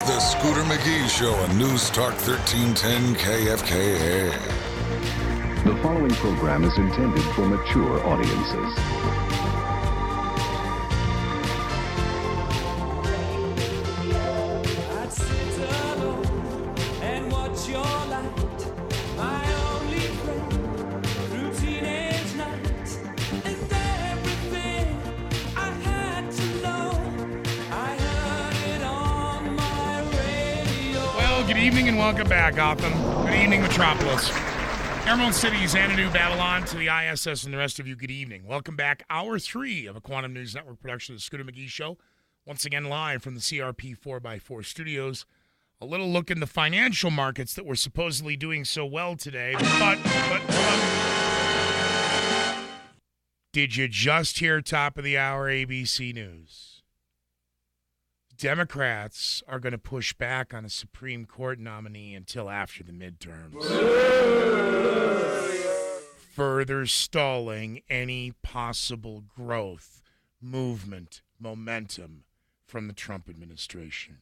The Scooter McGee Show on News Talk 1310 KFKA. The following program is intended for mature audiences. I'd sit alone and watch your light, my only friend through teenage nights, and everything I had to know, I heard it on my radio. Well, good evening and welcome back, Gotham. Good evening, Metropolis. Emerald City, Xanadu, Babylon, to the ISS, and the rest of you, good evening. Welcome back. Hour 3 of a Quantum News Network production of the Scooter McGee Show. Once again, live from the CRP 4x4 studios. A little look in the financial markets that were supposedly doing so well today. But did you just hear top of the hour ABC News? Democrats are going to push back on a Supreme Court nominee until after the midterms. Further stalling any possible growth, movement, momentum from the Trump administration.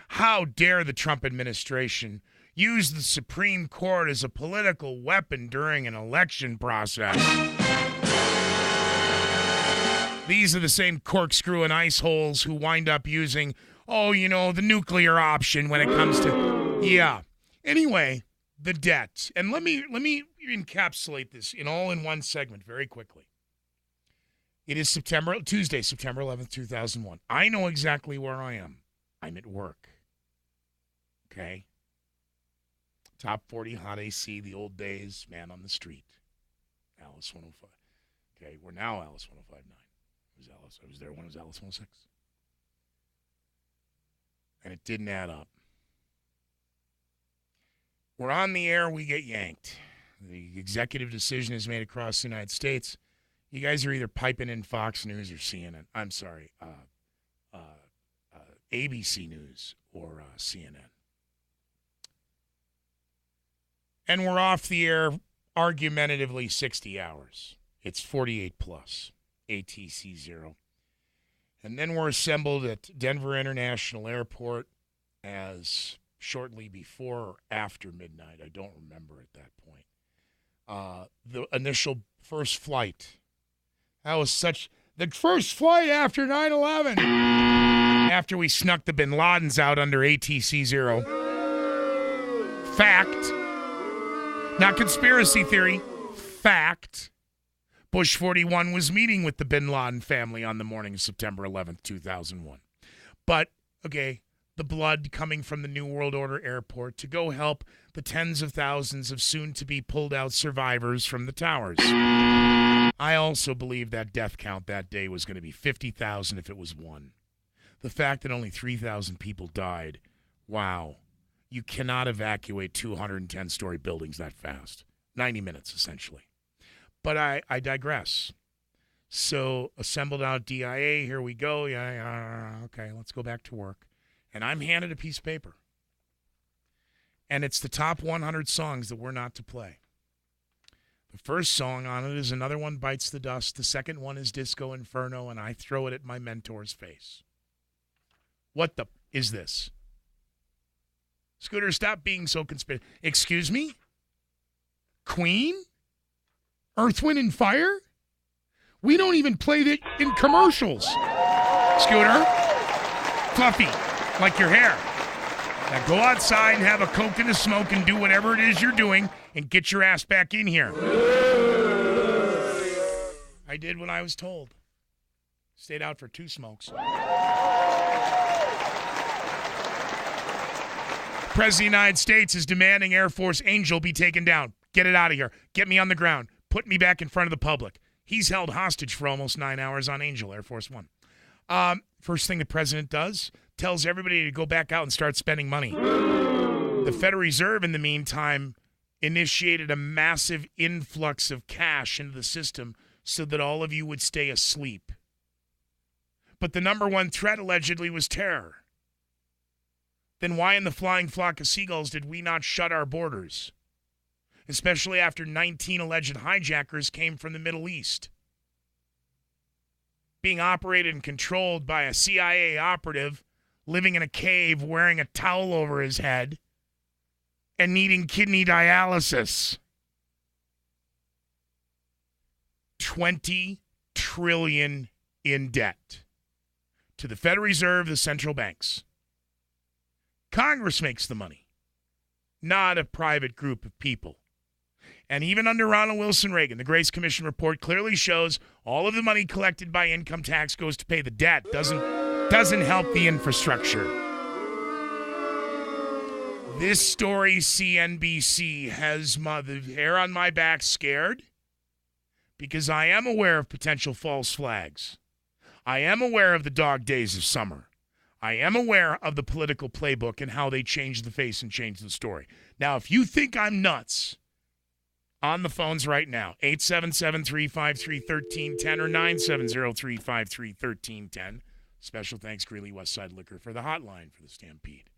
How dare the Trump administration use the Supreme Court as a political weapon during an election process? These are the same corkscrew and ice holes who wind up using, the nuclear option when it comes to, Anyway, the debt. And let me encapsulate this in one segment very quickly. It is Tuesday, September 11th, 2001. I know exactly where I am. I'm at work. Okay? Top 40 Hot AC, the old days, man on the street. Alice 105. Okay, we're now Alice 105.9. I was there when it was Alice 106. And it didn't add up. We're on the air, we get yanked. The executive decision is made across the United States. You guys are either piping in Fox News or CNN. I'm sorry, ABC News or CNN. And we're off the air argumentatively 60 hours. It's 48 plus. ATC 0. And then we're assembled at Denver International Airport as shortly before or after midnight. I don't remember at that point. The initial first flight. That was the first flight after 9/11. After we snuck the bin Ladens out under ATC 0. Fact. Not conspiracy theory. Fact. Bush 41 was meeting with the bin Laden family on the morning of September 11th, 2001. But, the blood coming from the New World Order airport to go help the tens of thousands of soon-to-be pulled-out survivors from the towers. I also believe that death count that day was going to be 50,000 if it was one. The fact that only 3,000 people died, wow. You cannot evacuate 210-story buildings that fast. 90 minutes, essentially. But I digress. So, assembled out DIA, here we go. Okay, let's go back to work. And I'm handed a piece of paper. And it's the top 100 songs that we're not to play. The first song on it is Another One Bites the Dust. The second one is Disco Inferno, and I throw it at my mentor's face. What the is this? Scooter, stop being so conspiracy. Excuse me? Queen? Earth, Wind, and Fire? We don't even play that in commercials. Scooter, fluffy, like your hair. Now go outside and have a Coke and a smoke and do whatever it is you're doing and get your ass back in here. I did what I was told. Stayed out for 2 smokes. President of the United States is demanding Air Force Angel be taken down. Get it out of here. Get me on the ground. Put me back in front of the public. He's held hostage for almost 9 hours on Angel, Air Force One. First thing the president does, tells everybody to go back out and start spending money. The Federal Reserve, in the meantime, initiated a massive influx of cash into the system so that all of you would stay asleep. But the number one threat, allegedly, was terror. Then why in the flying flock of seagulls did we not shut our borders? Especially after 19 alleged hijackers came from the Middle East. Being operated and controlled by a CIA operative living in a cave, wearing a towel over his head, and needing kidney dialysis. $20 trillion in debt to the Federal Reserve, the central banks. Congress makes the money, not a private group of people. And even under Ronald Wilson Reagan, the Grace Commission report clearly shows all of the money collected by income tax goes to pay the debt, doesn't help the infrastructure. This story, CNBC, has the hair on my back scared because I am aware of potential false flags. I am aware of the dog days of summer. I am aware of the political playbook and how they change the face and change the story. Now, if you think I'm nuts, on the phones right now, 877-353-1310 or 970-353-1310. Special thanks, Greeley Westside Liquor, for the hotline for the Stampede.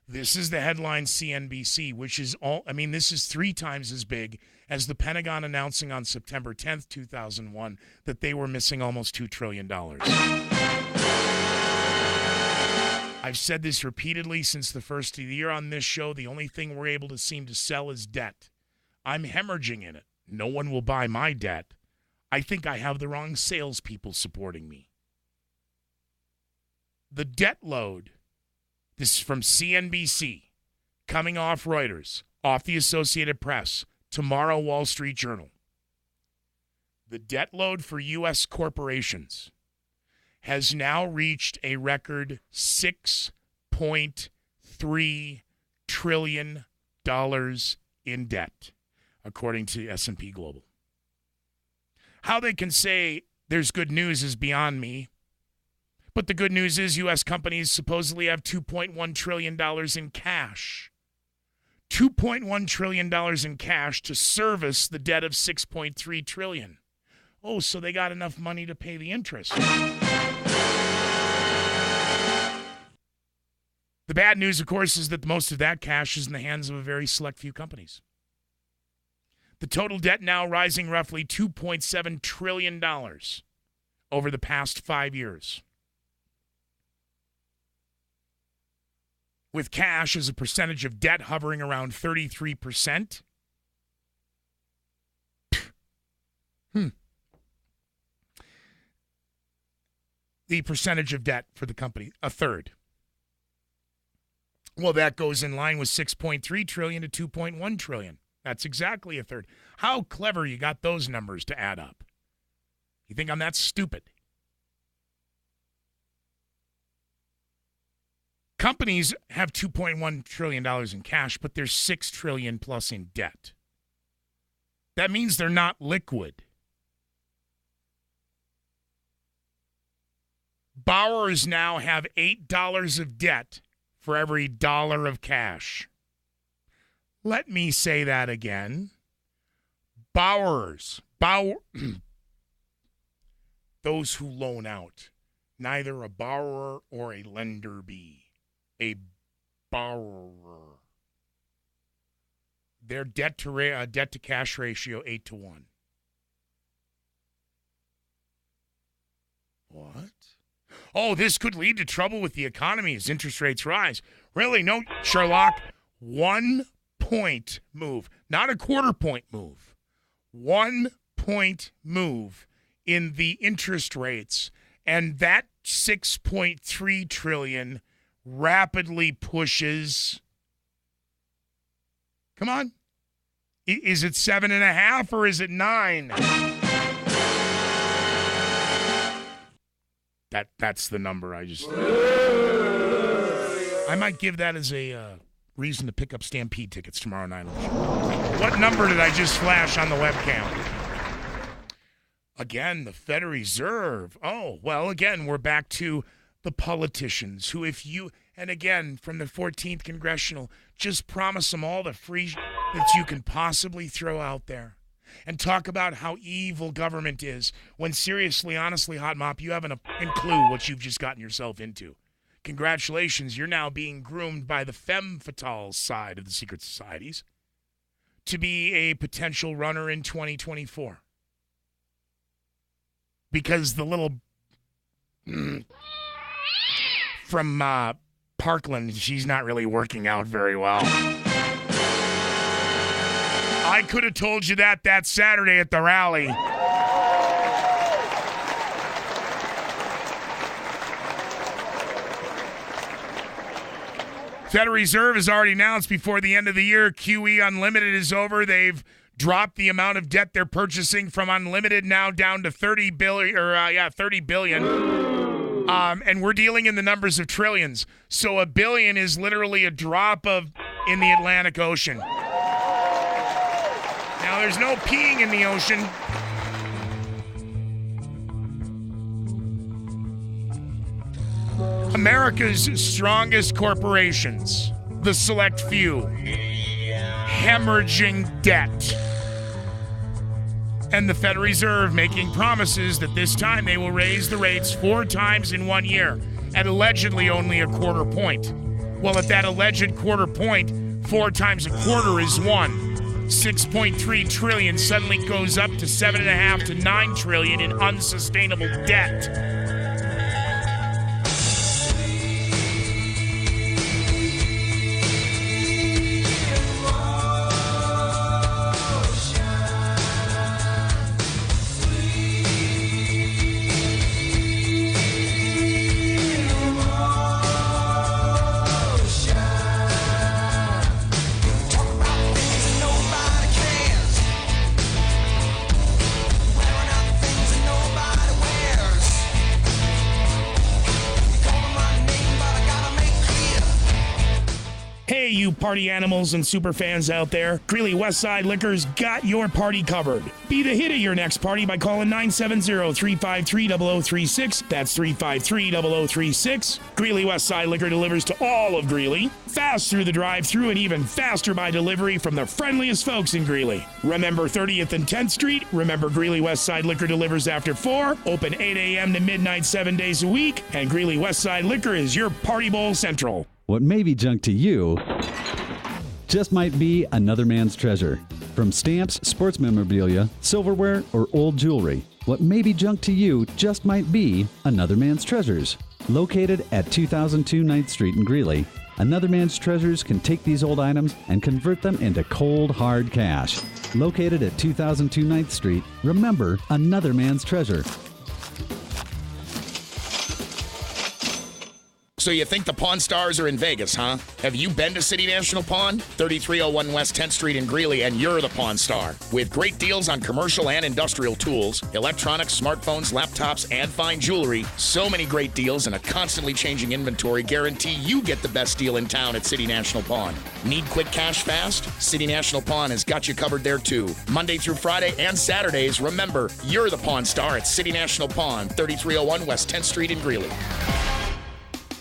This is the headline CNBC, which is this is 3 times as big as the Pentagon announcing on September 10th, 2001, that they were missing almost $2 trillion. I've said this repeatedly since the first of the year on this show. The only thing we're able to seem to sell is debt. I'm hemorrhaging in it. No one will buy my debt. I think I have the wrong salespeople supporting me. The debt load, this is from CNBC, coming off Reuters, off the Associated Press, tomorrow Wall Street Journal. The debt load for U.S. corporations has now reached a record $6.3 trillion in debt, according to S&P Global. How they can say there's good news is beyond me. But the good news is U.S. companies supposedly have $2.1 trillion in cash. $2.1 trillion in cash to service the debt of $6.3 trillion. Oh, so they got enough money to pay the interest. The bad news, of course, is that most of that cash is in the hands of a very select few companies. The total debt now rising roughly $2.7 trillion over the past 5 years. With cash as a percentage of debt hovering around 33%. The percentage of debt for the company, a third. Well, that goes in line with $6.3 trillion to $2.1 trillion. That's exactly a third. How clever you got those numbers to add up. You think I'm that stupid? Companies have $2.1 trillion in cash, but there's $6 trillion plus in debt. That means they're not liquid. Borrowers now have $8 of debt for every dollar of cash. Let me say that again. Borrowers, those who loan out, neither a borrower or a lender be. A borrower. Their debt to cash ratio 8-1. What? Oh, this could lead to trouble with the economy as interest rates rise. Really? No, Sherlock. 1 point move, not a quarter point move. 1 point move in the interest rates, and that $6.3 trillion rapidly pushes. Come on. Is it 7.5 or is it 9? That's the number. I might give that as a reason to pick up Stampede tickets tomorrow night. What number did I just flash on the webcam? Again, the Federal Reserve. Oh, well, again, we're back to the politicians who, and again, from the 14th Congressional, just promise them all the free that you can possibly throw out there. And talk about how evil government is, when seriously, honestly, Hot Mop, you haven't a clue what you've just gotten yourself into. Congratulations, you're now being groomed by the femme fatale side of the secret societies to be a potential runner in 2024. Because the little from Parkland. She's not really working out very well. I could have told you that Saturday at the rally. Federal Reserve has already announced before the end of the year, QE Unlimited is over. They've dropped the amount of debt they're purchasing from Unlimited now down to 30 billion. And we're dealing in the numbers of trillions. So $1 billion is literally a drop in the Atlantic Ocean. Now there's no peeing in the ocean. America's strongest corporations, the select few, hemorrhaging debt. And the Federal Reserve making promises that this time they will raise the rates 4 times in 1 year at allegedly only a quarter point. Well, at that alleged quarter point, 4 times a quarter is 1. 6.3 trillion suddenly goes up to 7.5 to 9 trillion in unsustainable debt. You party animals and super fans out there, Greeley Westside Liquor's got your party covered. Be the hit of your next party by calling 970-353-0036. That's 353-0036. Greeley Westside Liquor delivers to all of Greeley, fast through the drive-thru and even faster by delivery from the friendliest folks in Greeley. Remember 30th and 10th Street? Remember Greeley Westside Liquor delivers after 4, open 8 a.m. to midnight 7 days a week, and Greeley Westside Liquor is your party bowl central. What may be junk to you just might be another man's treasure. From stamps, sports memorabilia, silverware, or old jewelry, what may be junk to you just might be another man's treasures. Located at 2002 9th Street in Greeley, Another Man's Treasures can take these old items and convert them into cold, hard cash. Located at 2002 9th Street, remember Another Man's Treasure. So you think the Pawn Stars are in Vegas, huh? Have you been to City National Pawn? 3301 West 10th Street in Greeley, and you're the Pawn Star. With great deals on commercial and industrial tools, electronics, smartphones, laptops, and fine jewelry, so many great deals and a constantly changing inventory guarantee you get the best deal in town at City National Pawn. Need quick cash fast? City National Pawn has got you covered there too. Monday through Friday and Saturdays, remember, you're the Pawn Star at City National Pawn, 3301 West 10th Street in Greeley.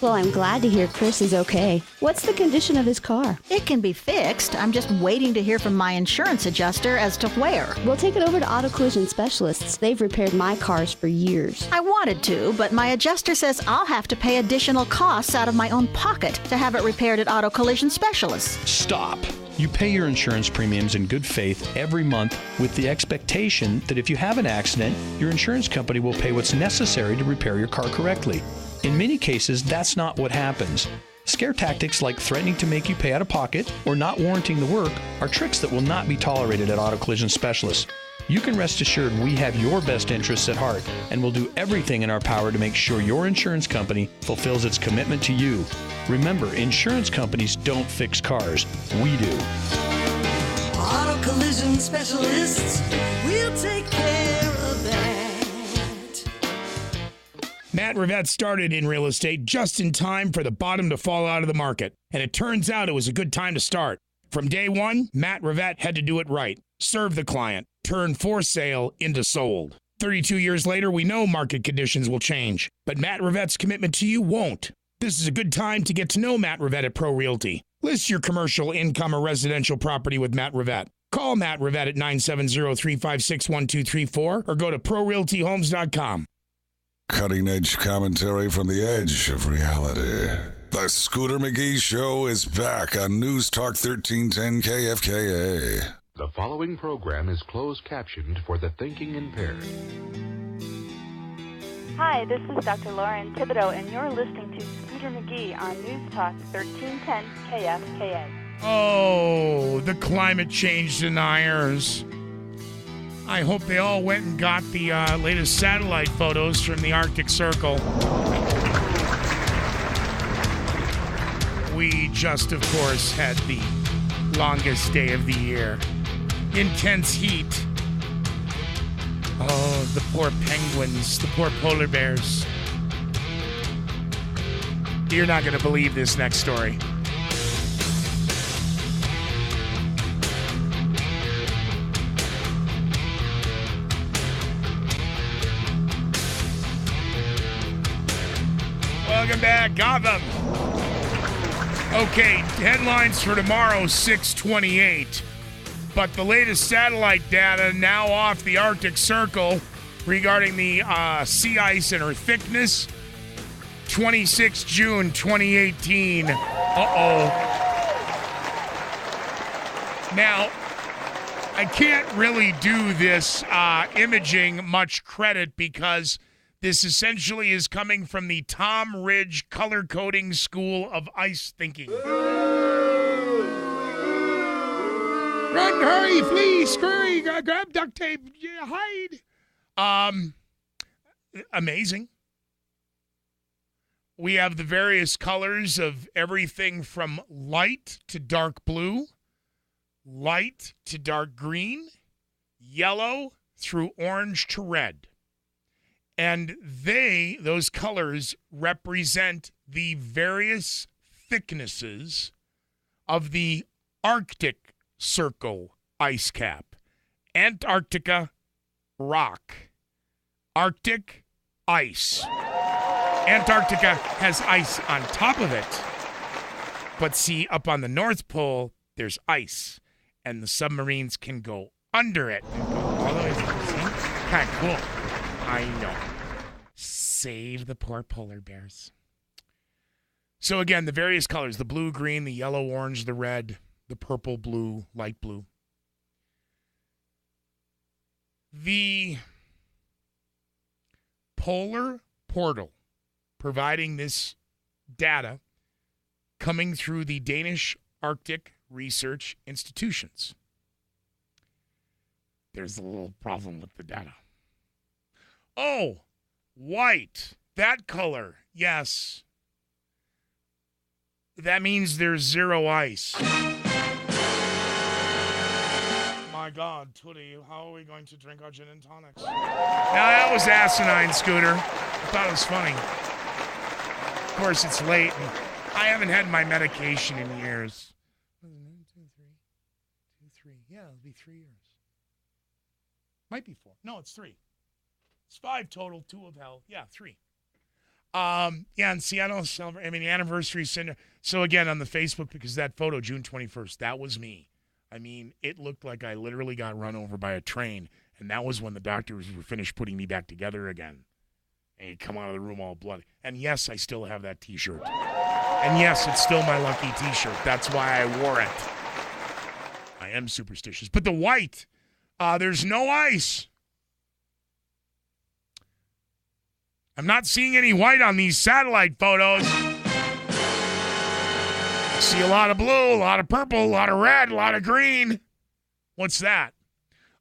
Well, I'm glad to hear Chris is okay. What's the condition of his car? It can be fixed. I'm just waiting to hear from my insurance adjuster as to where. We'll take it over to Auto Collision Specialists. They've repaired my cars for years. I wanted to, but my adjuster says I'll have to pay additional costs out of my own pocket to have it repaired at Auto Collision Specialists. Stop. You pay your insurance premiums in good faith every month with the expectation that if you have an accident, your insurance company will pay what's necessary to repair your car correctly. In many cases, that's not what happens. Scare tactics like threatening to make you pay out of pocket or not warranting the work are tricks that will not be tolerated at Auto Collision Specialists. You can rest assured we have your best interests at heart and will do everything in our power to make sure your insurance company fulfills its commitment to you. Remember, insurance companies don't fix cars. We do. Auto Collision Specialists, we'll take care of that. Matt Rivette started in real estate just in time for the bottom to fall out of the market, and it turns out it was a good time to start. From day one, Matt Rivette had to do it right. Serve the client. Turn for sale into sold. 32 years later, we know market conditions will change, but Matt Rivette's commitment to you won't. This is a good time to get to know Matt Rivette at Pro Realty. List your commercial, income, or residential property with Matt Rivette. Call Matt Rivette at 970-356-1234 or go to ProRealtyHomes.com. Cutting-edge commentary from the edge of reality. The Scooter McGee Show is back on News Talk 1310 KFKA. The following program is closed captioned for the thinking impaired. Hi, this is Dr. Lauren Thibodeau, and you're listening to Scooter McGee on News Talk 1310 KFKA. Oh, the climate change deniers. I hope they all went and got the latest satellite photos from the Arctic Circle. We just, of course, had the longest day of the year. Intense heat. Oh, the poor penguins, the poor polar bears. You're not going to believe this next story. Welcome back, Gotham. Okay, headlines for tomorrow, 6/28. But the latest satellite data now off the Arctic Circle regarding the sea ice and her thickness. 26 June 2018. Uh-oh. Now, I can't really do this imaging much credit because this essentially is coming from the Tom Ridge Color Coding School of Ice Thinking. Run, hurry, flee, scurry, grab duct tape, hide. Amazing. We have the various colors of everything from light to dark blue, light to dark green, yellow through orange to red. And those colors represent the various thicknesses of the Arctic Circle ice cap. Antarctica, rock. Arctic, ice. Antarctica has ice on top of it. But see, up on the North Pole, there's ice. And the submarines can go under it and go all the way through. See? Kind of cool. I know. Save the poor polar bears. So again, the various colors, the blue, green, the yellow, orange, the red, the purple, blue, light blue. The Polar Portal providing this data coming through the Danish Arctic Research Institutions. There's a little problem with the data. Oh, white, that color, yes. That means there's zero ice. My God, Tootie, how are we going to drink our gin and tonics? Now, that was asinine, Scooter. I thought it was funny. Of course, it's late, and I haven't had my medication in years. 2, 3. Yeah, it'll be 3 years. Might be 4. No, it's 3. It's 5 total, 2 of hell. Yeah, 3. Yeah, and Seattle anniversary center. So again, on the Facebook, because that photo, June 21st, that was me. I mean, it looked like I literally got run over by a train, and that was when the doctors were finished putting me back together again. And you come out of the room all bloody. And yes, I still have that T-shirt. And yes, it's still my lucky T-shirt. That's why I wore it. I am superstitious. But the white, there's no ice. I'm not seeing any white on these satellite photos. I see a lot of blue, a lot of purple, a lot of red, a lot of green. What's that?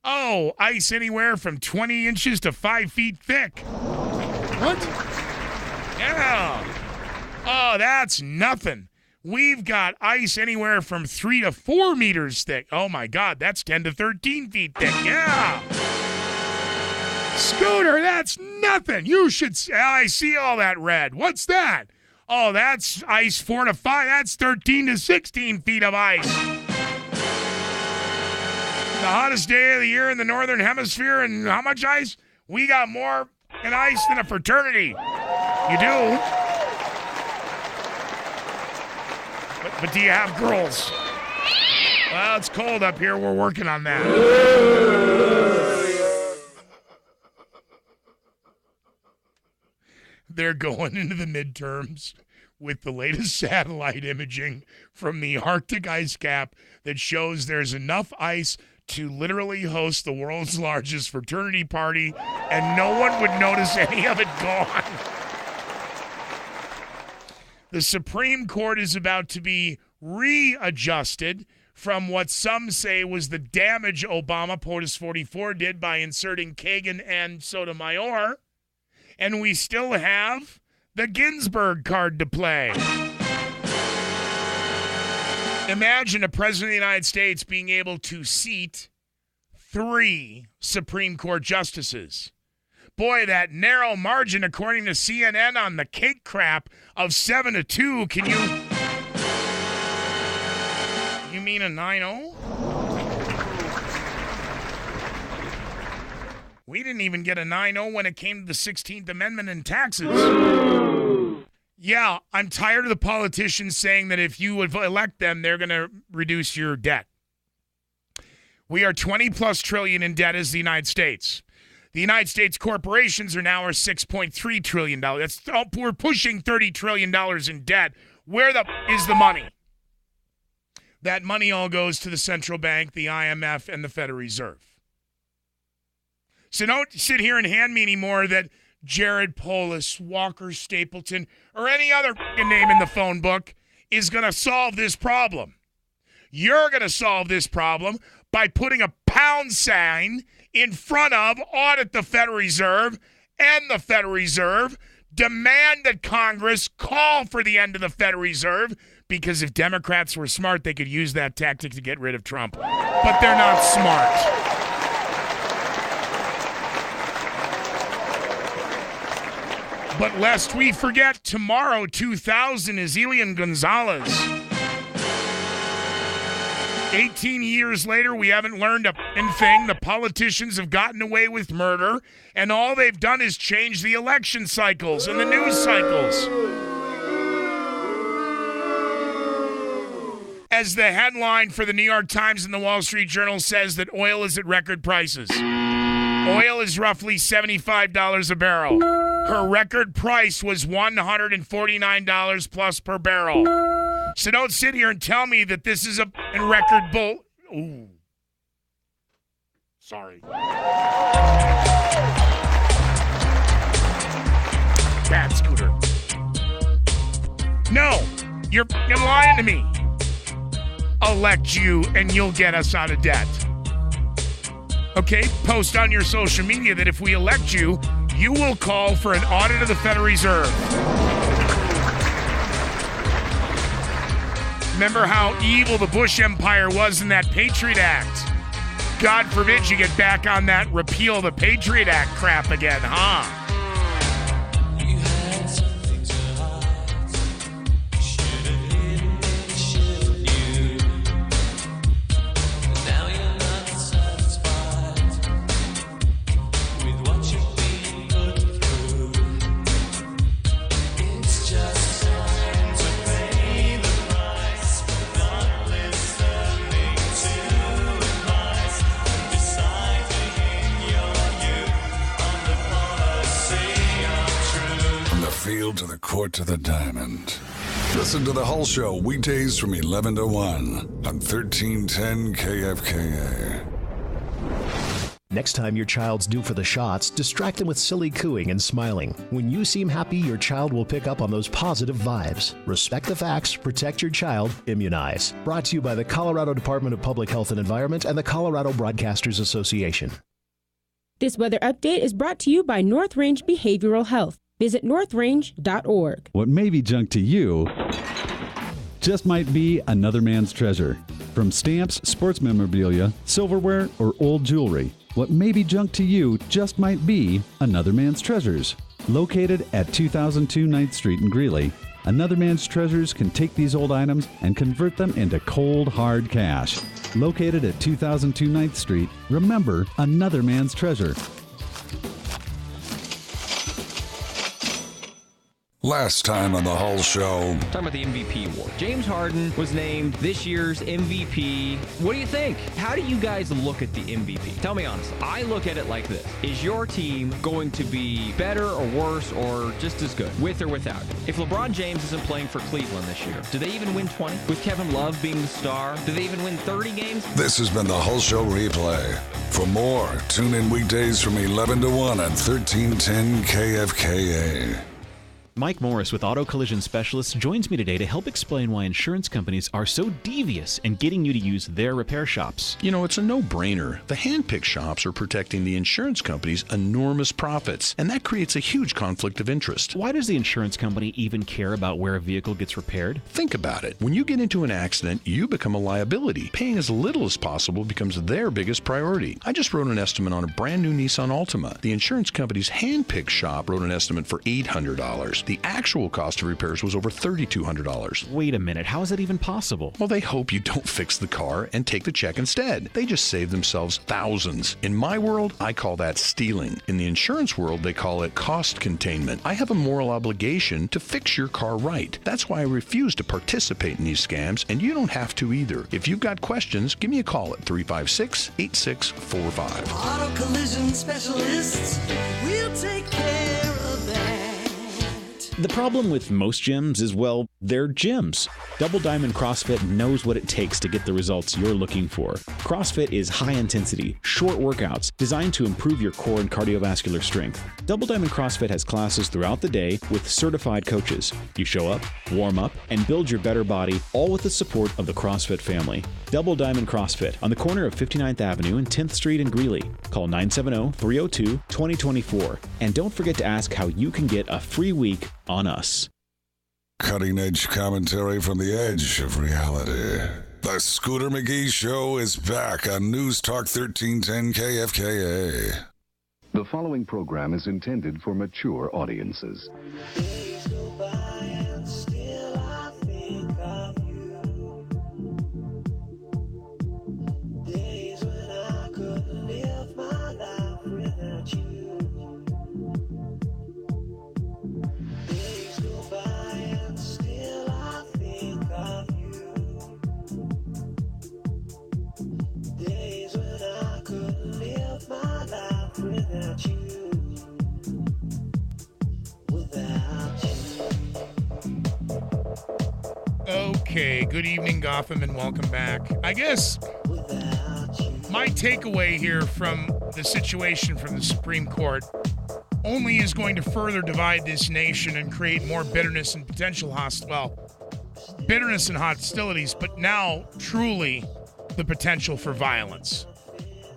Oh, ice anywhere from 20 inches to 5 feet thick. What? Yeah. Oh, that's nothing. We've got ice anywhere from 3 to 4 meters thick. Oh, my God, that's 10 to 13 feet thick. Yeah. Scooter, that's nothing. You should see. I see all that red. What's that? Oh, that's ice 4 to 5. That's 13 to 16 feet of ice. The hottest day of the year in the Northern Hemisphere, and how much ice? We got more in ice than a fraternity. You do. But do you have girls? Well, it's cold up here. We're working on that. They're going into the midterms with the latest satellite imaging from the Arctic ice cap that shows there's enough ice to literally host the world's largest fraternity party, and no one would notice any of it gone. The Supreme Court is about to be readjusted from what some say was the damage Obama, POTUS 44, did by inserting Kagan and Sotomayor. And we still have the Ginsburg card to play. Imagine a president of the United States being able to seat 3 Supreme Court justices. Boy, that narrow margin, according to CNN, on the cake crap of 7-2. Can you mean a 9-0? We didn't even get a 9-0 when it came to the 16th Amendment and taxes. Yeah, I'm tired of the politicians saying that if you elect them, they're going to reduce your debt. We are 20+ trillion in debt as the United States. The United States corporations are now $6.3 trillion. We're pushing $30 trillion in debt. Where is the money? That money all goes to the central bank, the IMF, and the Federal Reserve. So don't sit here and hand me anymore that Jared Polis, Walker Stapleton, or any other name in the phone book is going to solve this problem. You're going to solve this problem by putting a pound sign in front of audit the Federal Reserve and the Federal Reserve, demand that Congress call for the end of the Federal Reserve, because if Democrats were smart, they could use that tactic to get rid of Trump. But they're not smart. But lest we forget, tomorrow, 2000, is Elian Gonzalez. 18 years later, we haven't learned a thing. The politicians have gotten away with murder, and all they've done is change the election cycles and the news cycles. As the headline for the New York Times and the Wall Street Journal says that oil is at record prices. Oil is roughly $75 a barrel. Her record price was $149 plus per barrel. So don't sit here and tell me that this is a record bull. Ooh. Sorry. Bad scooter. No, you're lying to me. Elect you and you'll get us out of debt. Okay, post on your social media that if we elect you, you will call for an audit of the Federal Reserve. Remember how evil the Bush Empire was in that Patriot Act? God forbid you get back on that repeal the Patriot Act crap again, huh? To the court to the diamond. Listen to the Hull Show weekdays from 11 to 1 on 1310 KFKA. Next time your child's due for the shots, distract them with silly cooing and smiling. When you seem happy, your child will pick up on those positive vibes. Respect the facts, protect your child, immunize. Brought to you by the Colorado Department of Public Health and Environment and the Colorado Broadcasters Association. This weather update is brought to you by North Range Behavioral Health. Visit northrange.org. What may be junk to you just might be another man's treasure. From stamps, sports memorabilia, silverware, or old jewelry, what may be junk to you just might be another man's treasures. Located at 2002 9th Street in Greeley, Another Man's Treasures can take these old items and convert them into cold, hard cash. Located at 2002 9th Street, remember, another man's treasure. Last time on the Hull Show. Talking about the MVP award. James Harden was named this year's MVP. What do you think? How do you guys look at the MVP? Tell me honestly. I look at it like this. Is your team going to be better or worse or just as good, with or without? If LeBron James isn't playing for Cleveland this year, do they even win 20? With Kevin Love being the star, do they even win 30 games? This has been the Hull Show replay. For more, tune in weekdays from 11 to 1 on 1310 KFKA. Mike Morris with Auto Collision Specialists joins me today to help explain why insurance companies are so devious in getting you to use their repair shops. You know, it's a no-brainer. The hand-picked shops are protecting the insurance company's enormous profits, and that creates a huge conflict of interest. Why does the insurance company even care about where a vehicle gets repaired? Think about it. When you get into an accident, you become a liability. Paying as little as possible becomes their biggest priority. I just wrote an estimate on a brand new Nissan Altima. The insurance company's hand-picked shop wrote an estimate for $800. The actual cost of repairs was over $3,200. Wait a minute, how is that even possible? Well, they hope you don't fix the car and take the check instead. They just save themselves thousands. In my world, I call that stealing. In the insurance world, they call it cost containment. I have a moral obligation to fix your car right. That's why I refuse to participate in these scams, and you don't have to either. If you've got questions, give me a call at 356-8645. Auto Collision Specialists, we'll take care of that. The problem with most gyms is, well, they're gyms. Double Diamond CrossFit knows what it takes to get the results you're looking for. CrossFit is high-intensity, short workouts designed to improve your core and cardiovascular strength. Double Diamond CrossFit has classes throughout the day with certified coaches. You show up, warm up, and build your better body, all with the support of the CrossFit family. Double Diamond CrossFit on the corner of 59th Avenue and 10th Street in Greeley. Call 970-302-2024. And don't forget to ask how you can get a free week on us. Cutting edge commentary from the edge of reality. The Scooter McGee Show is back on News Talk 1310 KFKA. The following program is intended for mature audiences. Okay, good evening, Gotham, and welcome back. I guess my takeaway here from the situation from the Supreme Court only is going to further divide this nation and create more bitterness and potential bitterness and hostilities, but now truly the potential for violence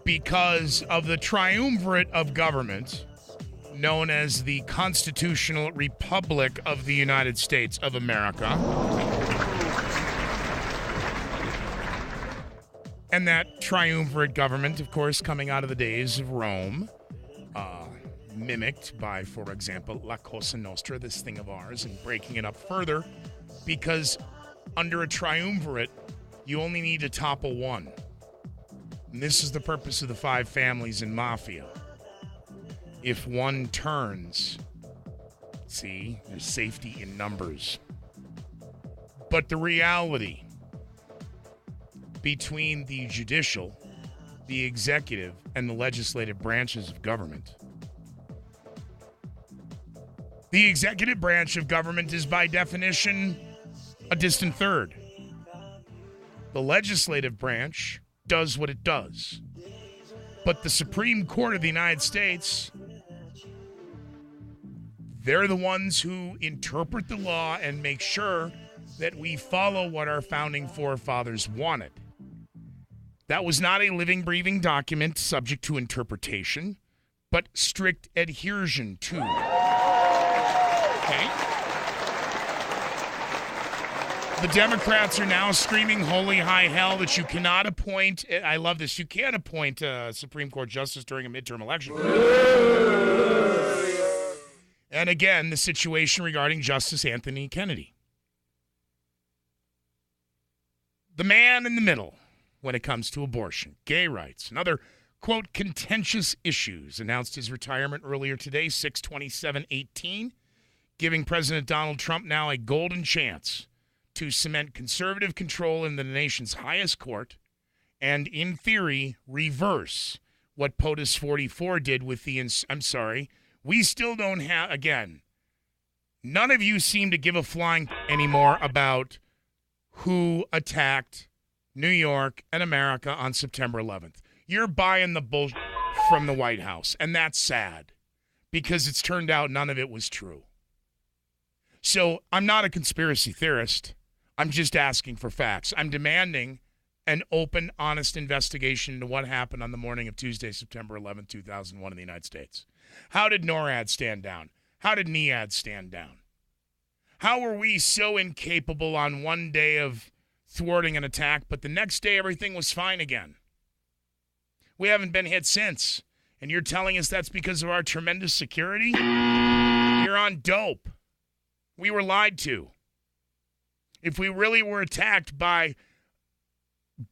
because of the triumvirate of government known as the Constitutional Republic of the United States of America. And that triumvirate government, of course, coming out of the days of Rome, mimicked by, for example, La Cosa Nostra, this thing of ours, and breaking it up further, because under a triumvirate, you only need to topple one. And this is the purpose of the five families in Mafia. If one turns, see, there's safety in numbers. But the reality between the judicial, the executive, and the legislative branches of government. The executive branch of government is by definition a distant third. The legislative branch does what it does. But the Supreme Court of the United States, they're the ones who interpret the law and make sure that we follow what our founding forefathers wanted. That was not a living, breathing document subject to interpretation, but strict adhesion to. Okay? The Democrats are now screaming holy high hell that you cannot appoint, I love this, you can't appoint a Supreme Court justice during a midterm election. And again, the situation regarding Justice Anthony Kennedy. The man in the middle when it comes to abortion, gay rights, and other, quote, contentious issues, announced his retirement earlier today, 6/27/18, giving President Donald Trump now a golden chance to cement conservative control in the nation's highest court and, in theory, reverse what POTUS 44 did with the, we still don't have, again, none of you seem to give a flying anymore about who attacked New York and America on September 11th. You're buying the bullshit from the White House, and that's sad because it's turned out none of it was true. So I'm not a conspiracy theorist. I'm just asking for facts. I'm demanding an open, honest investigation into what happened on the morning of Tuesday, September 11, 2001 in the United States. How did NORAD stand down? How did NEAD stand down? How were we so incapable on one day of thwarting an attack, but the next day everything was fine again? We haven't been hit since. And you're telling us that's because of our tremendous security? You're on dope. We were lied to. If we really were attacked by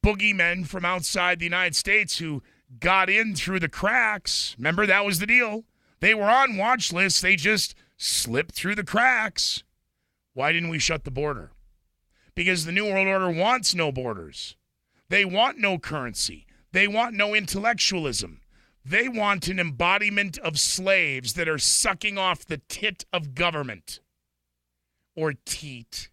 boogeymen from outside the United States who got in through the cracks, remember that was the deal. They were on watch lists. They just slipped through the cracks. Why didn't we shut the border? Because the New World Order wants no borders. They want no currency. They want no intellectualism. They want an embodiment of slaves that are sucking off the tit of government. Or teat.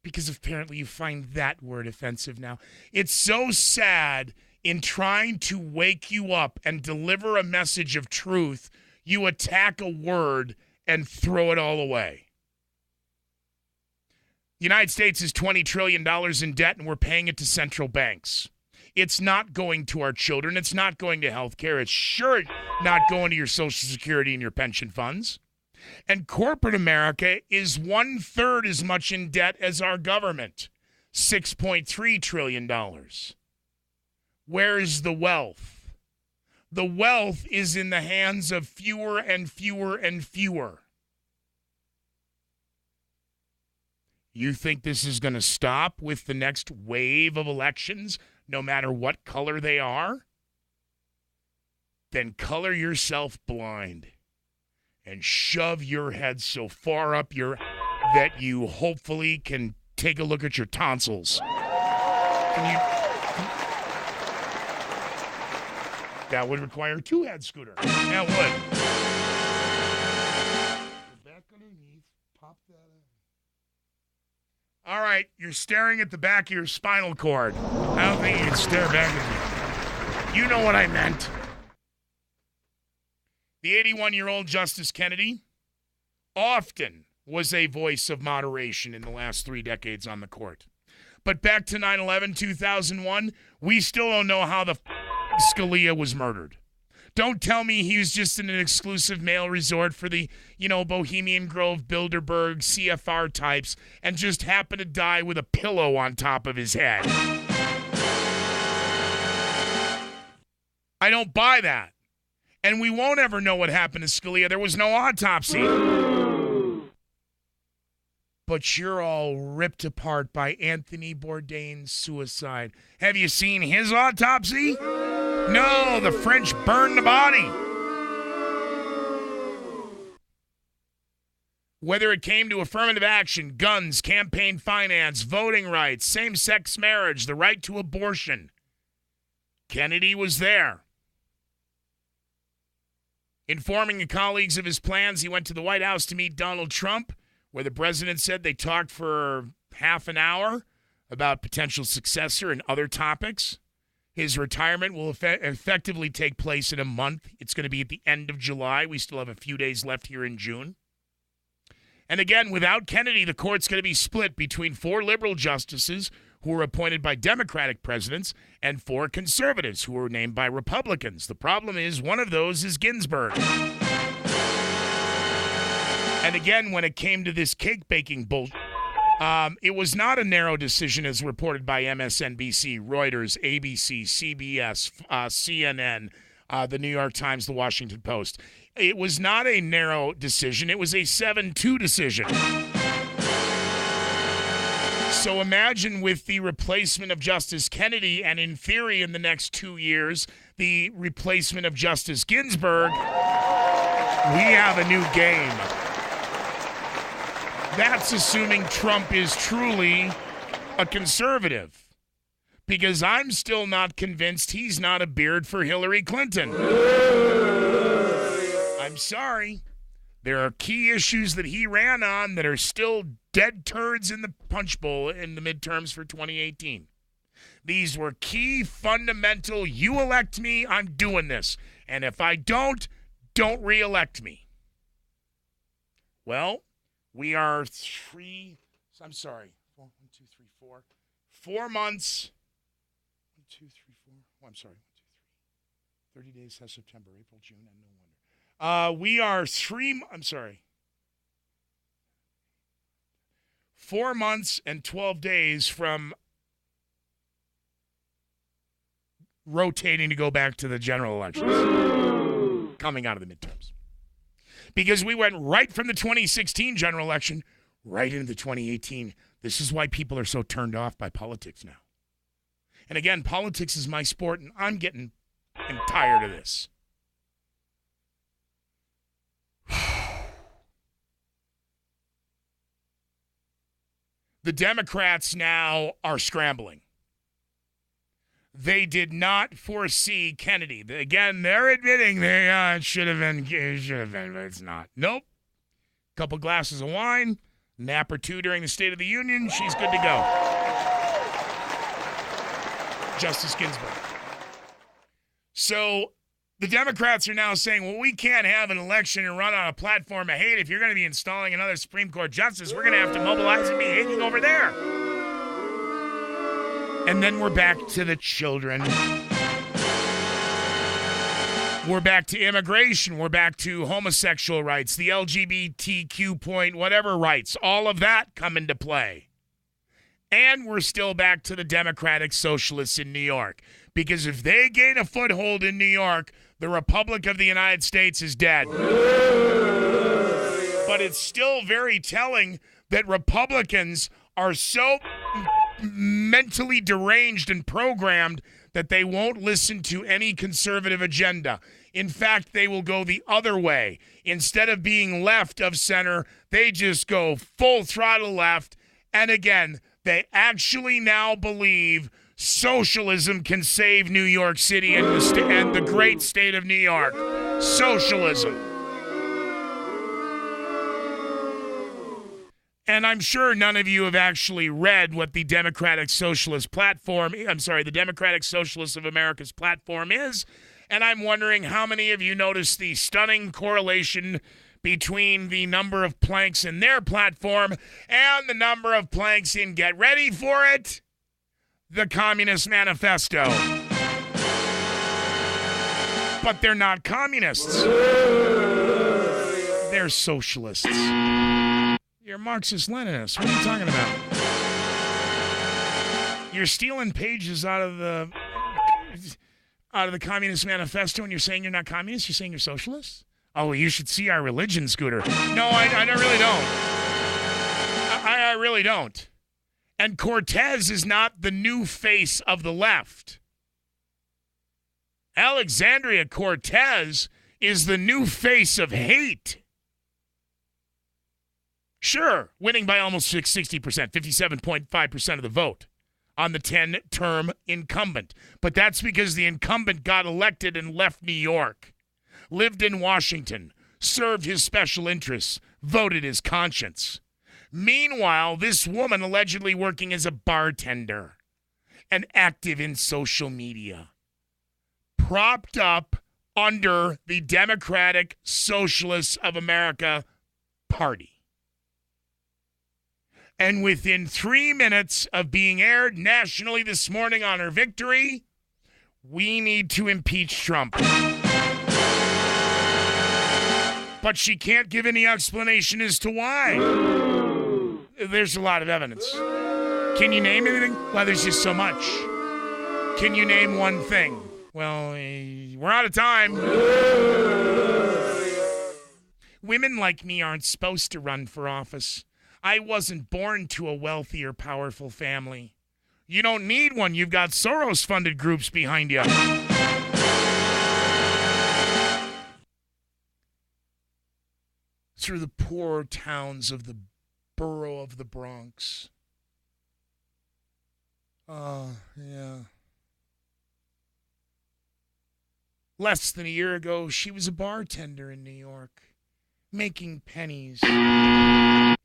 Because apparently you find that word offensive now. It's so sad in trying to wake you up and deliver a message of truth, you attack a word and throw it all away. The United States is $20 trillion in debt, and we're paying it to central banks. It's not going to our children. It's not going to health care. It's sure not going to your Social Security and your pension funds. And corporate America is 1/3 as much in debt as our government, $6.3 trillion. Where is the wealth? The wealth is in the hands of fewer and fewer and fewer. You think this is going to stop with the next wave of elections, no matter what color they are? Then color yourself blind and shove your head so far up that you hopefully can take a look at your tonsils. That would require a 2-head scooter. That would. Back underneath, pop that in. All right, you're staring at the back of your spinal cord. I don't think you can stare back at me. You know what I meant. The 81-year-old Justice Kennedy often was a voice of moderation in the last 3 decades on the court. But back to 9/11/2001, we still don't know how the Scalia was murdered. Don't tell me he was just in an exclusive male resort for the, Bohemian Grove, Bilderberg, CFR types and just happened to die with a pillow on top of his head. I don't buy that. And we won't ever know what happened to Scalia. There was no autopsy. But you're all ripped apart by Anthony Bourdain's suicide. Have you seen his autopsy? No, the French burned the body. Whether it came to affirmative action, guns, campaign finance, voting rights, same-sex marriage, the right to abortion, Kennedy was there. Informing the colleagues of his plans, he went to the White House to meet Donald Trump, where the president said they talked for half an hour about potential successor and other topics. His retirement will effectively take place in a month. It's going to be at the end of July. We still have a few days left here in June. And again, without Kennedy, the court's going to be split between 4 liberal justices who were appointed by Democratic presidents and 4 conservatives who were named by Republicans. The problem is one of those is Ginsburg. And again, when it came to this cake baking bullshit, it was not a narrow decision as reported by MSNBC, Reuters, ABC, CBS, CNN, the New York Times, the Washington Post. It was not a narrow decision. It was a 7-2 decision. So imagine with the replacement of Justice Kennedy and in theory in the next 2 years, the replacement of Justice Ginsburg, we have a new game. That's assuming Trump is truly a conservative. Because I'm still not convinced he's not a beard for Hillary Clinton. I'm sorry. There are key issues that he ran on that are still dead turds in the punch bowl in the midterms for 2018. These were key, fundamental, you elect me, I'm doing this. And if I don't re-elect me. Well, We are 4 months. 1, 2, 3, 4. Oh, I'm sorry. 1, 2, 3. 30 days has September, April, June, and no wonder. We are 4 months and 12 days from rotating to go back to the general elections. Coming out of the midterms. Because we went right from the 2016 general election right into the 2018. This is why people are so turned off by politics now. And again, politics is my sport, and I'm tired of this. The Democrats now are scrambling. They did not foresee Kennedy. Again, they're admitting it should have been, but it's not. Nope. Couple glasses of wine, nap or two during the State of the Union, she's good to go. Justice Ginsburg. So the Democrats are now saying, well, we can't have an election and run on a platform of hate. If you're going to be installing another Supreme Court justice, we're going to have to mobilize and be hating over there. And then we're back to the children. We're back to immigration. We're back to homosexual rights, the LGBTQ point, whatever rights. All of that come into play. And we're still back to the Democratic Socialists in New York. Because if they gain a foothold in New York, the Republic of the United States is dead. But it's still very telling that Republicans are so mentally deranged and programmed that they won't listen to any conservative agenda. In fact, they will go the other way. Instead of being left of center, they just go full throttle left. And again, they actually now believe socialism can save New York City and the great state of New York. Socialism. And I'm sure none of you have actually read what the Democratic Socialist the Democratic Socialists of America's platform is. And I'm wondering how many of you noticed the stunning correlation between the number of planks in their platform and the number of planks in, get ready for it, the Communist Manifesto. But they're not communists. They're socialists. You're Marxist-Leninists. What are you talking about? You're stealing pages out of the Communist Manifesto and you're saying you're not communist? You're saying you're socialist? Oh, you should see our religion, Scooter. No, I really don't. I really don't. And Cortez is not the new face of the left. Alexandria Cortez is the new face of hate. Sure, winning by almost 60%, 57.5% of the vote on the 10-term incumbent. But that's because the incumbent got elected and left New York, lived in Washington, served his special interests, voted his conscience. Meanwhile, this woman allegedly working as a bartender and active in social media, propped up under the Democratic Socialists of America Party. And within 3 minutes of being aired nationally this morning on her victory, we need to impeach Trump. But she can't give any explanation as to why. There's a lot of evidence. Can you name anything? Well, there's just so much. Can you name one thing? Well, we're out of time. Women like me aren't supposed to run for office. I wasn't born to a wealthy or powerful family. You don't need one. You've got Soros-funded groups behind you. Through the poor towns of the borough of the Bronx. Oh, yeah. Less than a year ago, she was a bartender in New York, making pennies.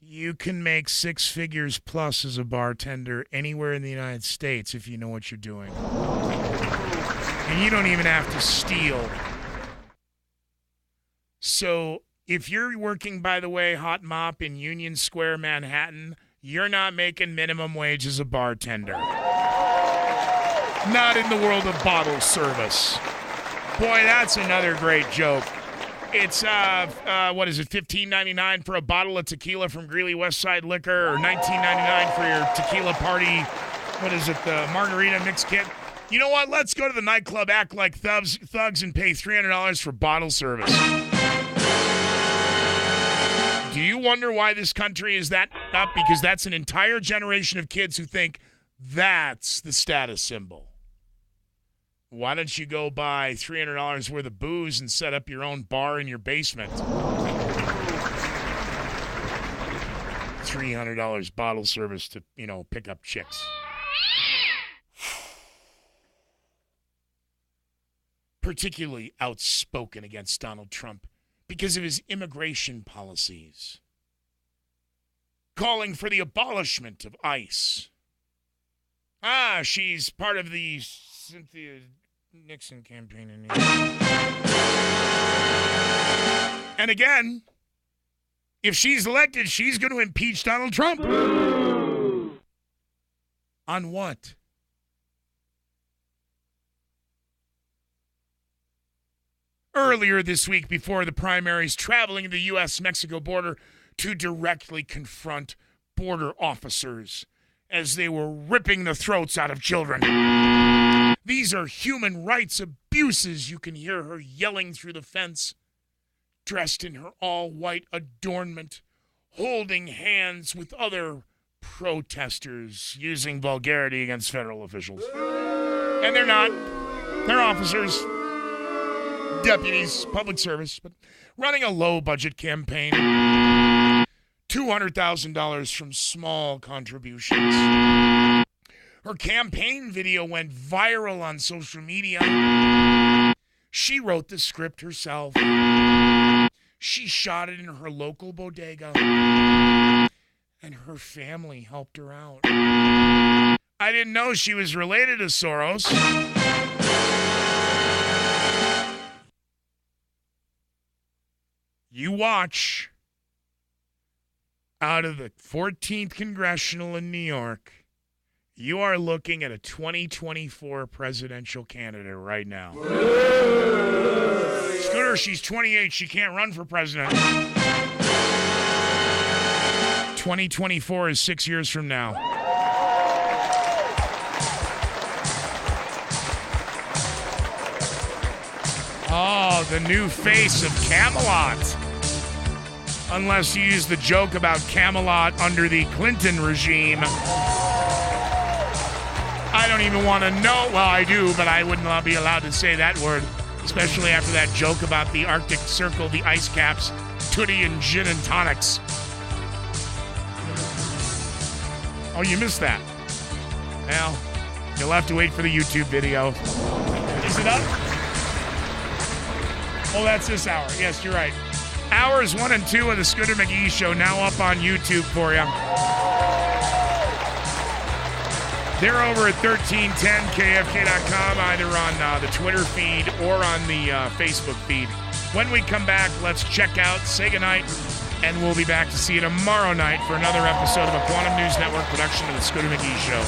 You can make 6 figures plus as a bartender anywhere in the United States if you know what you're doing. And you don't even have to steal. So If you're working, by the way, hot mop in Union Square, Manhattan, you're not making minimum wage as a bartender. Not in the world of bottle service. Boy, that's another great joke. It's, what is it, $15.99 for a bottle of tequila from Greeley Westside Liquor, or $19.99 for your tequila party. What is it, the margarita mix kit? You know what? Let's go to the nightclub, act like thugs, and pay $300 for bottle service. Do you wonder why this country is that up? Because that's an entire generation of kids who think that's the status symbol. Why don't you go buy $300 worth of booze and set up your own bar in your basement? $300 bottle service to, pick up chicks. Particularly outspoken against Donald Trump because of his immigration policies. Calling for the abolishment of ICE. She's part of the Cynthia Nixon campaign in New York. And again, if she's elected, she's going to impeach Donald Trump. On what? Earlier this week, before the primaries, traveling to the U.S.-Mexico border to directly confront border officers as they were ripping the throats out of children. These are human rights abuses. You can hear her yelling through the fence, dressed in her all-white adornment, holding hands with other protesters, using vulgarity against federal officials. And they're not. They're officers, deputies, public service, but running a low-budget campaign. $200,000 from small contributions. Her campaign video went viral on social media. She wrote the script herself. She shot it in her local bodega. And her family helped her out. I didn't know she was related to Soros. You watch. Out of the 14th Congressional in New York, you are looking at a 2024 presidential candidate right now. Scooter, she's 28. She can't run for president. 2024 is 6 years from now. Oh, the new face of Camelot. Unless you use the joke about Camelot under the Clinton regime. I don't even want to know. Well, I do, but I would not be allowed to say that word. Especially after that joke about the Arctic Circle, the ice caps, Tootie and gin and tonics. Oh, you missed that. Well, you'll have to wait for the YouTube video. Is it up? Oh, that's this hour. Yes, you're right. Hours 1 and 2 of the Scooter McGee Show now up on YouTube for you. They're over at 1310kfk.com, either on the Twitter feed or on the Facebook feed. When we come back, let's check out, say goodnight, and we'll be back to see you tomorrow night for another episode of a Quantum News Network production of the Scooter McGee Show.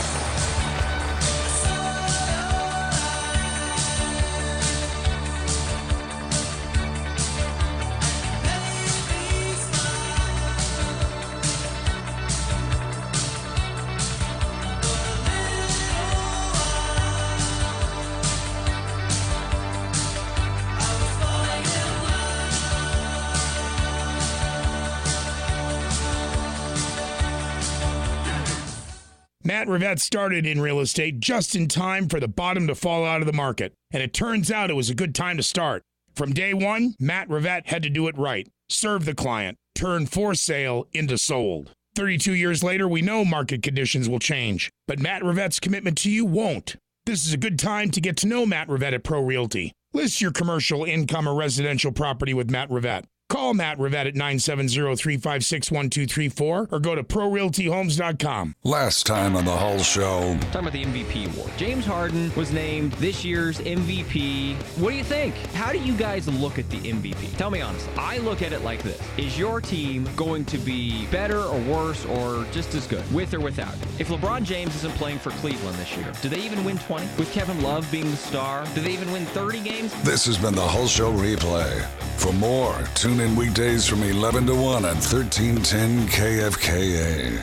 Matt Rivette started in real estate just in time for the bottom to fall out of the market. And it turns out it was a good time to start. From day one, Matt Rivette had to do it right. Serve the client. Turn for sale into sold. 32 years later, we know market conditions will change. But Matt Rivette's commitment to you won't. This is a good time to get to know Matt Rivette at Pro Realty. List your commercial, income, or residential property with Matt Rivette. Call Matt Rivette at 970-356-1234 or go to ProRealtyHomes.com. Last time on the Hull Show. Talking about the MVP award. James Harden was named this year's MVP. What do you think? How do you guys look at the MVP? Tell me honestly. I look at it like this. Is your team going to be better or worse or just as good, with or without? If LeBron James isn't playing for Cleveland this year, do they even win 20? With Kevin Love being the star, do they even win 30 games? This has been the Hull Show replay. For more, tune in weekdays from 11 to 1 on 1310 KFKA.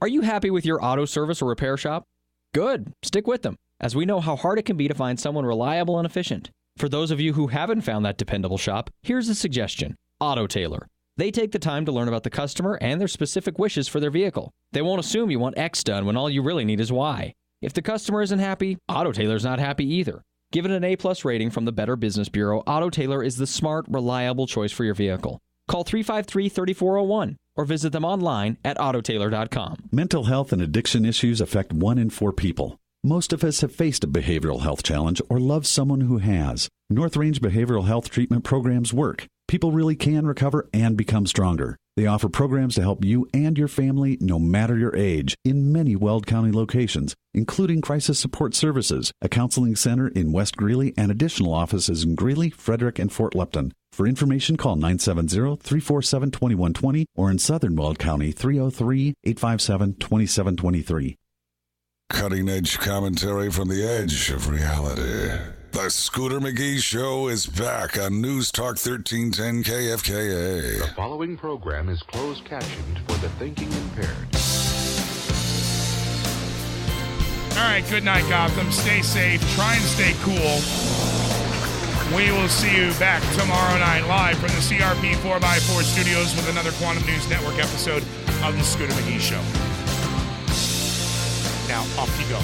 Are you happy with your auto service or repair shop? Good. Stick with them, as we know how hard it can be to find someone reliable and efficient. For those of you who haven't found that dependable shop, here's a suggestion. Auto Tailor. They take the time to learn about the customer and their specific wishes for their vehicle. They won't assume you want X done when all you really need is Y. If the customer isn't happy, Auto Tailor's not happy either. Given an A+ rating from the Better Business Bureau, Auto Tailor is the smart, reliable choice for your vehicle. Call 353-3401 or visit them online at autotailor.com. Mental health and addiction issues affect 1 in 4 people. Most of us have faced a behavioral health challenge or love someone who has. North Range Behavioral Health Treatment programs work. People really can recover and become stronger. They offer programs to help you and your family, no matter your age, in many Weld County locations, including crisis support services, a counseling center in West Greeley, and additional offices in Greeley, Frederick, and Fort Lupton. For information, call 970-347-2120 or in Southern Weld County, 303-857-2723. Cutting-edge commentary from the edge of reality. The Scooter McGee Show is back on News Talk 1310 KFKA. The following program is closed captioned for the thinking impaired. All right, good night, Gotham. Stay safe. Try and stay cool. We will see you back tomorrow night live from the CRP 4x4 studios with another Quantum News Network episode of The Scooter McGee Show. Now, off you go.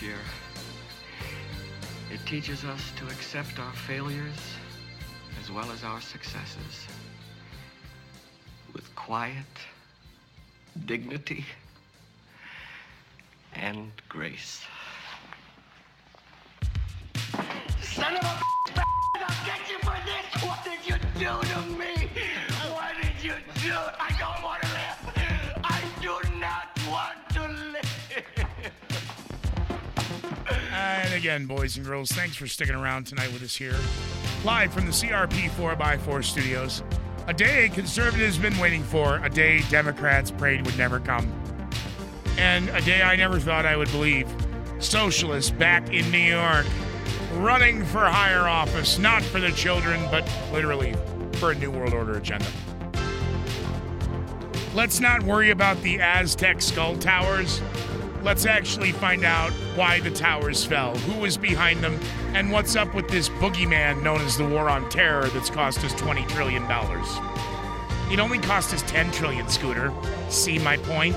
year. It teaches us to accept our failures as well as our successes with quiet, dignity, and grace. Son of a I'll get you for this! What did you do to me? What did you do? I don't want to live! I do not want to live! And again, boys and girls, thanks for sticking around tonight with us here. Live from the CRP 4x4 studios. A day conservatives been waiting for, a day Democrats prayed would never come. And a day I never thought I would believe. Socialists back in New York, running for higher office, not for the children, but literally for a New World Order agenda. Let's not worry about the Aztec skull towers. Let's actually find out why the towers fell, who was behind them, and what's up with this boogeyman known as the War on Terror that's cost us $20 trillion. It only cost us $10 trillion, Scooter. See my point?